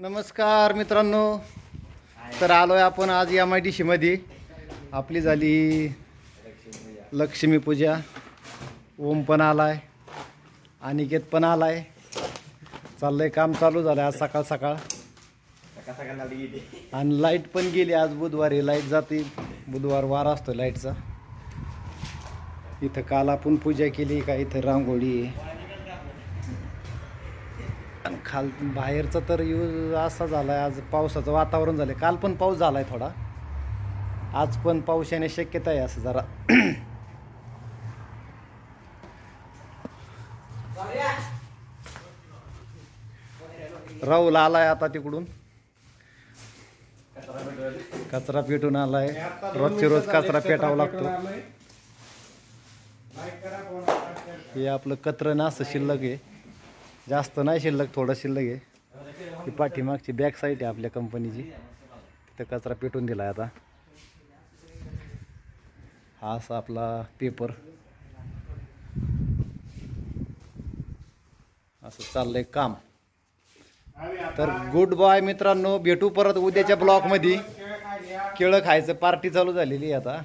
नमस्कार मित्रांनो, तर आलोय आपण आज MIDC मध्ये. आपली झाली लक्ष्मी पूजा. ओम पण आलाय, अनिकेत पण आलाय. चाललंय, काम चालू झालंय आज सकाळ सकाळ. आणि लाईट पण गेली आज बुधवारी. लाईट जाते, बुधवार वार असतो लाईटचा. इथं काल आपण पूजा केली का, इथं रांगोळी आहे. खाल बाहेरचा तर यूज असा झालाय, आज पावसाचं वातावरण झालंय. काल पण पाऊस झालाय थोडा, आज पण पाऊस येण्याची शक्यता आहे. असं जरा राहुल आलाय आता तिकडून, कचरा पेटून आलाय. रोजचे रोज कचरा पेटावा लागतो. हे आपलं कचरा ना असं शिल्लक आहे, जास्त नाही शिल्लक, थोडं शिल्लक आहे. ही पाठीमागची बॅक साईड आहे आपल्या कंपनीची, तिथं कचरा पेटून दिला आता. हा असा आपला पेपर. असं चाललंय काम. तर गुड बाय मित्रांनो, भेटू परत उद्याच्या ब्लॉक मध्ये. केळं खायचं पार्टी चालू झालेली आता.